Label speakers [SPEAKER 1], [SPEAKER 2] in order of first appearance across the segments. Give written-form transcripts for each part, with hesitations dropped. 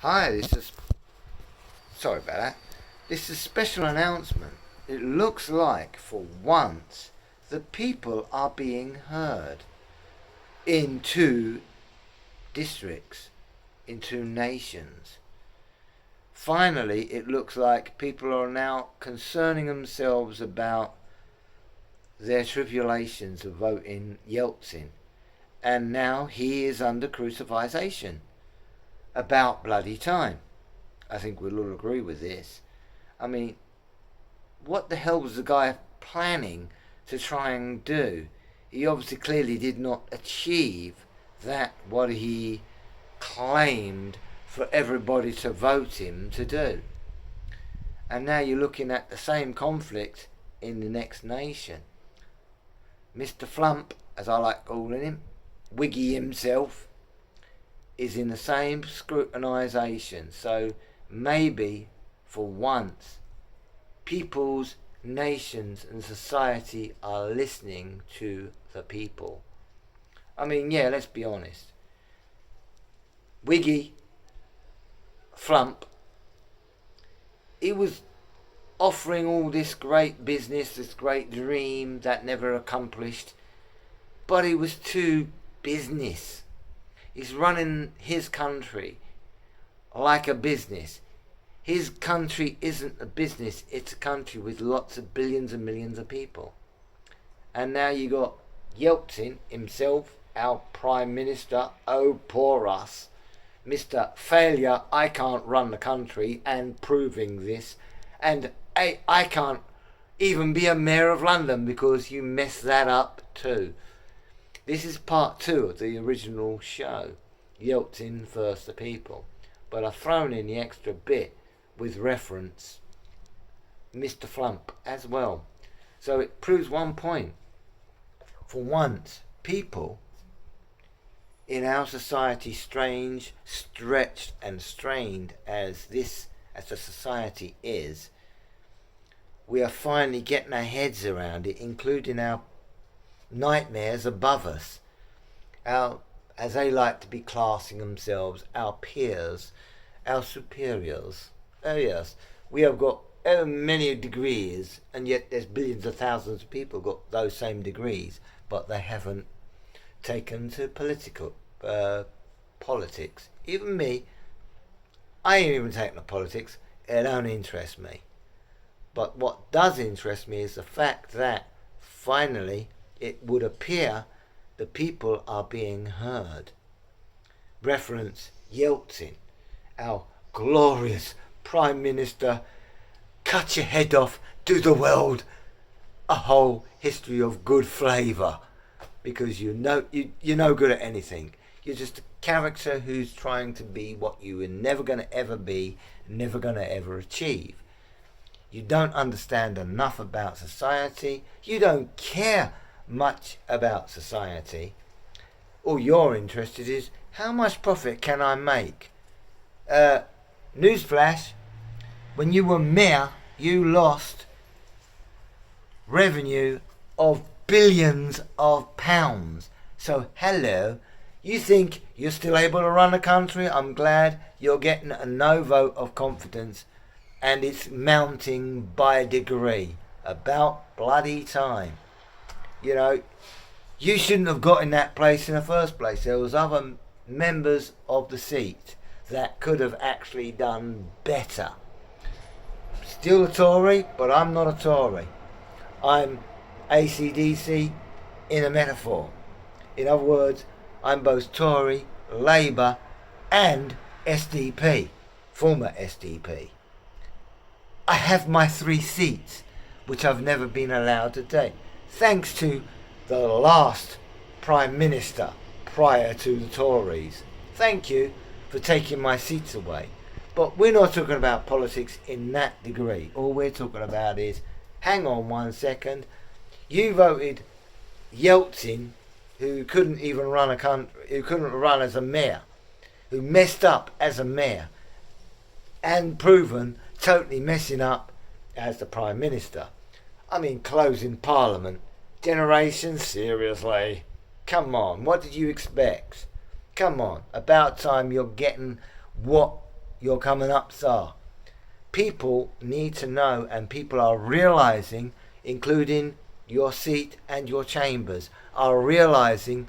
[SPEAKER 1] Hi, sorry about that. This is a special announcement. It looks like, for once, the people are being heard in two districts, in two nations. Finally, it looks like people are now concerning themselves about their tribulations of voting Yeltzine. And now he is under crucifixion. About bloody time. I think we'll all agree with this. I mean, what the hell was the guy planning to try and do? He obviously clearly did not achieve that what he claimed for everybody to vote him to do. And now you're looking at the same conflict in the next nation. Mr. Flump, as I like calling him, Wiggy himself, is in the same scrutinisation. So maybe for once people's nations and society are listening to the people. I mean, yeah, let's be honest. Wiggy Flump, he was offering all this great business, this great dream that never accomplished, but he was too business. He's running his country like a business. His country isn't a business, it's a country with lots of billions and millions of people. And now you got Yeltzine himself, our Prime Minister, oh poor us, Mr. Failure, I can't run the country, and proving this. And I can't even be a mayor of London because you messed that up too. This is part 2 of the original show, Yeltzine vs. the People. But I've thrown in the extra bit with reference Mr. Flump as well. So it proves one point. For once, people in our society, strange, stretched and strained as the society is, we are finally getting our heads around it, including our nightmares above us, our, as they like to be classing themselves, our peers, our superiors. Oh yes, we have got many degrees, and yet there's billions of thousands of people got those same degrees, but they haven't taken to politics. Even me, I ain't even taken to politics. It don't interest me. But what does interest me is the fact that finally it would appear the people are being heard. Reference Yeltzine, our glorious Prime Minister, cut your head off, do the world a whole history of good flavour, because you're no good at anything. You're just a character who's trying to be what you were never going to ever be, never going to ever achieve. You don't understand enough about society. You don't care much about society. All you're interested is, how much profit can I make? Newsflash, when you were mayor, you lost revenue of billions of pounds. So hello, you think you're still able to run a country? I'm glad you're getting a no vote of confidence, and it's mounting by a degree. About bloody time. You know, you shouldn't have got in that place in the first place. There was other members of the seat that could have actually done better. Still a Tory, but I'm not a Tory. I'm AC/DC in a metaphor. In other words, I'm both Tory, Labour and SDP, former SDP. I have my 3 seats, which I've never been allowed to take, thanks to the last Prime Minister prior to the Tories. Thank you for taking my seats away. But we're not talking about politics in that degree. All we're talking about is, hang on one second, you voted Yeltzine, who couldn't even run a country, who couldn't run as a mayor, who messed up as a mayor, and proven totally messing up as the Prime Minister. I mean, closing Parliament. Generation, seriously? Come on, what did you expect? Come on, about time you're getting what your coming ups are. People need to know, and people are realizing, including your seat and your chambers, are realizing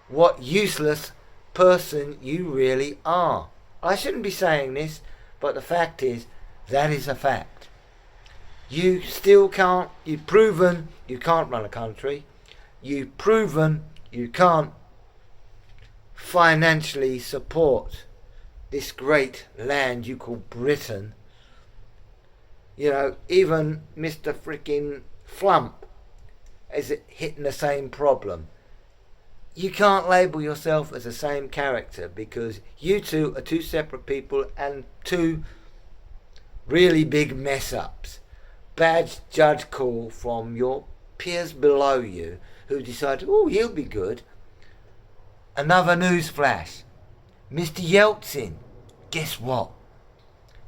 [SPEAKER 1] what useless person you really are. I shouldn't be saying this, but the fact is, that is a fact. You still can't, you've proven you can't run a country. You've proven you can't financially support this great land you call Britain. You know, even Mr. freaking Flump is hitting the same problem. You can't label yourself as the same character because you two are two separate people and two really big mess ups. Bad judge call from your peers below you who decided, oh, he'll be good. Another news flash. Mr. Yeltzine, guess what?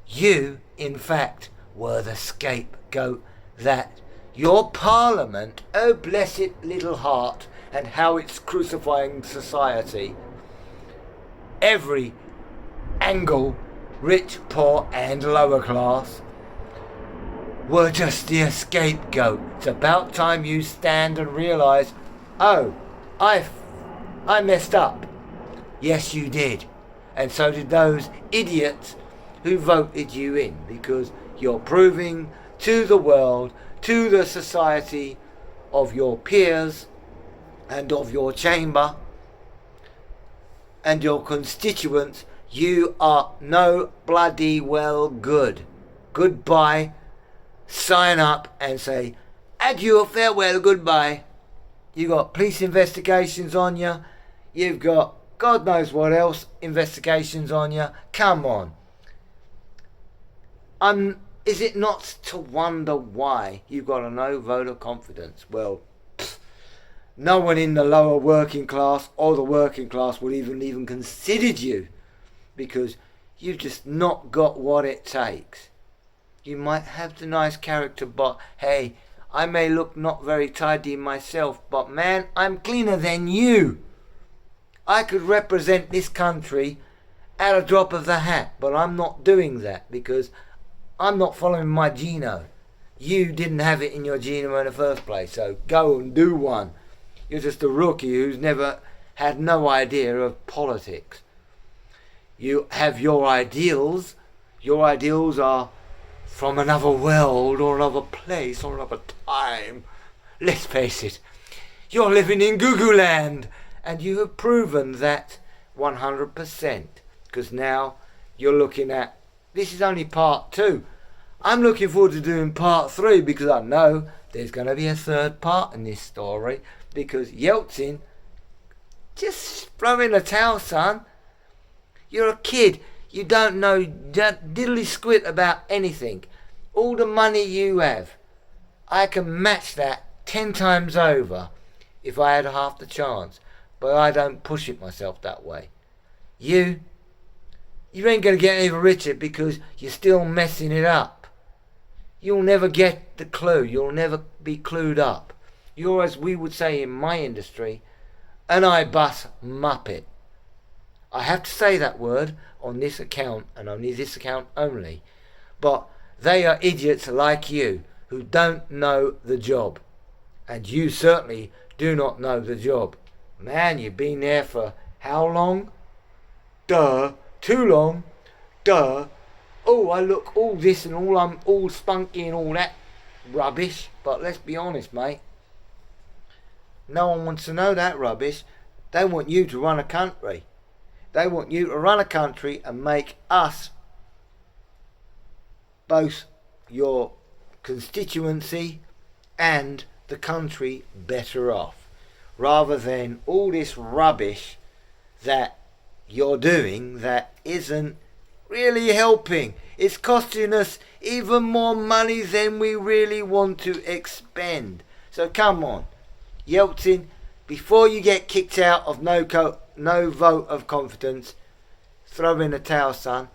[SPEAKER 1] You, in fact, were the scapegoat that your parliament, oh bless it little heart, and how it's crucifying society, every angle, rich, poor and lower class, were just the scapegoat. It's about time you stand and realise, oh, I messed up. Yes, you did. And so did those idiots who voted you in, because you're proving to the world, to the society of your peers and of your chamber and your constituents, you are no bloody well good. Goodbye. Sign up and say, adieu, farewell, goodbye. You got police investigations on you. You've got God knows what else investigations on you. Come on. Is it not to wonder why you've got a no vote of confidence? Well, no one in the lower working class or the working class would even considered you, because you've just not got what it takes. You might have the nice character, but hey, I may look not very tidy myself, but man, I'm cleaner than you. I could represent this country at a drop of the hat, but I'm not doing that because I'm not following my geno. You didn't have it in your geno in the first place, so go and do one. You're just a rookie who's never had no idea of politics. You have your ideals. Your ideals are from another world or another place or another time. Let's face it, you're living in Google land, and you have proven that 100%, because now you're looking at, this is only part 2. I'm looking forward to doing part 3 because I know there's going to be a third part in this story, because Yeltzine, just throw in a towel, son. You're a kid. You don't know diddly squid about anything. All the money you have, I can match that 10 times over if I had half the chance. But I don't push it myself that way. You ain't going to get any richer because you're still messing it up. You'll never get the clue. You'll never be clued up. You're, as we would say in my industry, an I-bus muppet. I have to say that word on this account and on this account only. But they are idiots like you who don't know the job. And you certainly do not know the job. Man, you've been there for how long? Duh. Too long. Duh. Oh, I look all this and all, I'm all spunky and all that rubbish. But let's be honest, mate. No one wants to know that rubbish. They want you to run a country. They want you to run a country and make us, both your constituency and the country, better off, rather than all this rubbish that you're doing that isn't really helping. It's costing us even more money than we really want to expend. So come on, Yeltzine, before you get kicked out of no vote of confidence, throw in a towel, son.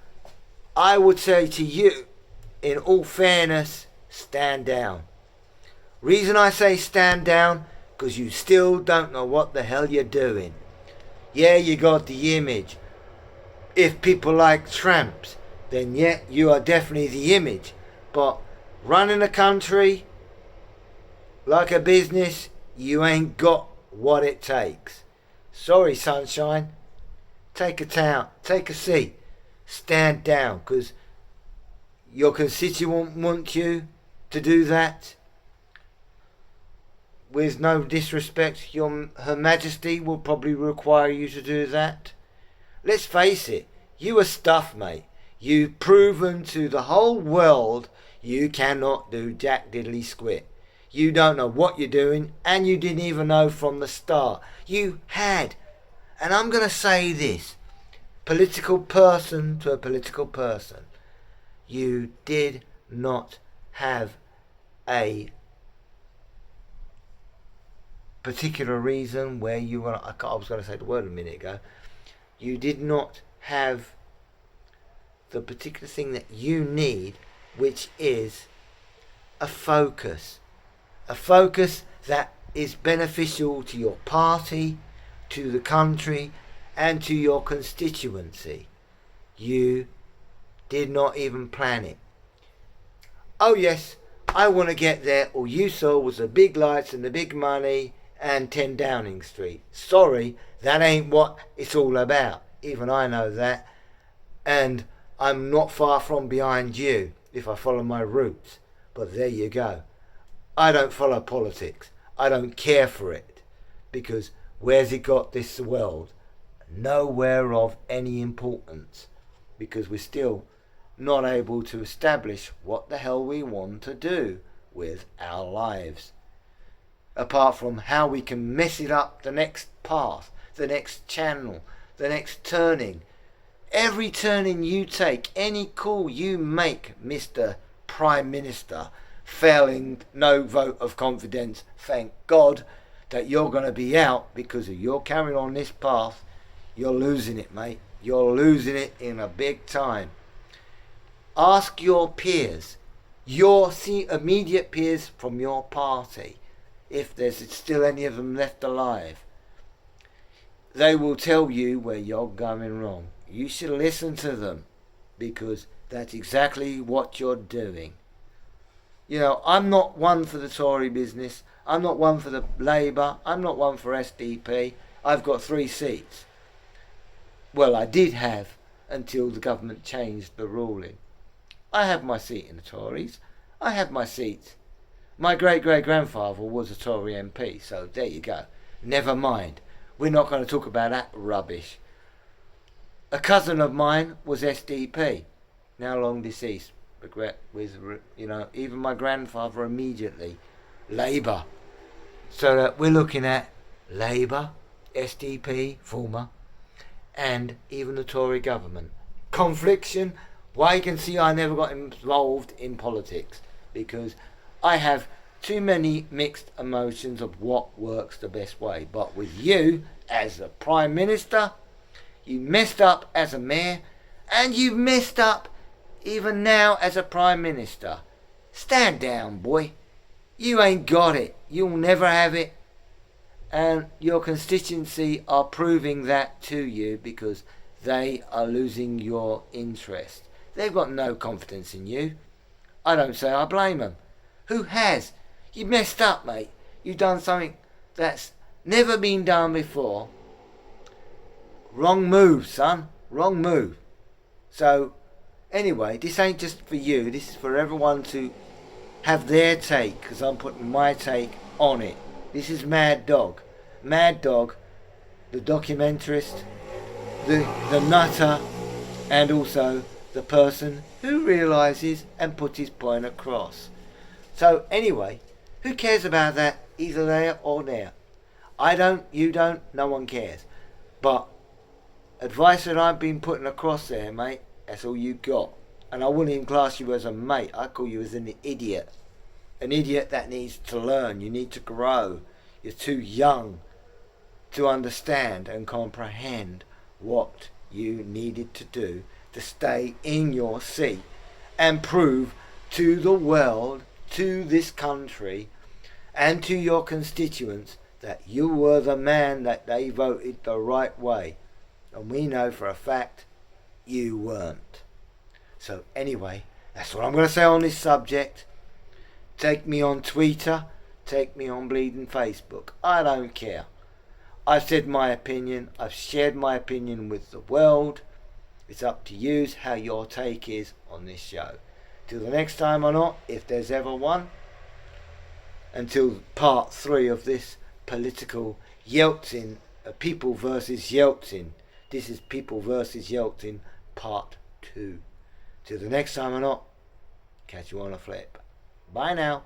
[SPEAKER 1] I would say to you, in all fairness, stand down. Reason I say stand down, because you still don't know what the hell you're doing. Yeah, you got the image. If people like tramps, then yeah, you are definitely the image. But running a country like a business, you ain't got what it takes. Sorry, sunshine. Take a seat, stand down, because your constituent want you to do that. With no disrespect, Her Majesty will probably require you to do that. Let's face it, you are stuffed, mate. You've proven to the whole world you cannot do jack diddly squat. You don't know what you're doing, and you didn't even know from the start. You had, and I'm going to say this, political person to a political person, you did not have a particular reason where you were, I was going to say the word a minute ago, you did not have the particular thing that you need, which is a focus that is beneficial to your party, to the country, and to your constituency. You did not even plan it. Oh yes, I want to get there. All you saw was the big lights and the big money and 10 Downing Street. Sorry, that ain't what it's all about. Even I know that. And I'm not far from behind you if I follow my roots. But there you go. I don't follow politics. I don't care for it. Because where's it got this world? Nowhere of any importance. Because we're still not able to establish what the hell we want to do with our lives. Apart from how we can mess it up the next path, the next channel, the next turning. Every turning you take, any call you make, Mr. Prime Minister, failing no vote of confidence, thank God that you're going to be out, because if you're carrying on this path, you're losing it, mate. You're losing it in a big time. Ask your peers, your immediate peers from your party, if there's still any of them left alive. They will tell you where you're going wrong. You should listen to them, because that's exactly what you're doing. You know, I'm not one for the Tory business. I'm not one for the Labour. I'm not one for SDP. I've got 3 seats. Well, I did have until the government changed the ruling. I have my seat in the Tories. I have my seat. My great-great-grandfather was a Tory MP, so there you go. Never mind. We're not going to talk about that rubbish. A cousin of mine was SDP, now long deceased. Regret with, even my grandfather immediately. Labour. So that we're looking at Labour, SDP, former, and even the Tory government. Confliction. Why you can see I never got involved in politics, because I have too many mixed emotions of what works the best way. But with you, as a Prime Minister, you messed up as a mayor, and you messed up even now as a Prime Minister. Stand down, boy. You ain't got it. You'll never have it. And your constituency are proving that to you, because they are losing your interest. They've got no confidence in you. I don't say I blame them. Who has? You messed up, mate. You've done something that's never been done before. Wrong move, son. Wrong move. So, anyway, this ain't just for you. This is for everyone to have their take, because I'm putting my take on it. This is Mad Dog. Mad Dog, the documentarist, the nutter, and also the person who realises and puts his point across. So anyway, who cares about that? Either there or there. I don't, you don't, no one cares. But advice that I've been putting across there, mate, that's all you got. And I wouldn't even class you as a mate. I call you as an idiot. An idiot that needs to learn. You need to grow. You're too young to understand and comprehend what you needed to do to stay in your seat and prove to the world, to this country, and to your constituents that you were the man that they voted the right way. And we know for a fact you weren't. So anyway, that's what I'm going to say on this subject. Take me on Twitter, take me on bleeding Facebook. I don't care. I've said my opinion. I've shared my opinion with the world. It's up to you how your take is on this show. Till the next time or not, if there's ever one. Until part 3 of this political Yeltzine, people versus Yeltzine. This is people versus Yeltzine part 2. Till the next time or not, catch you on a flip. Bye now.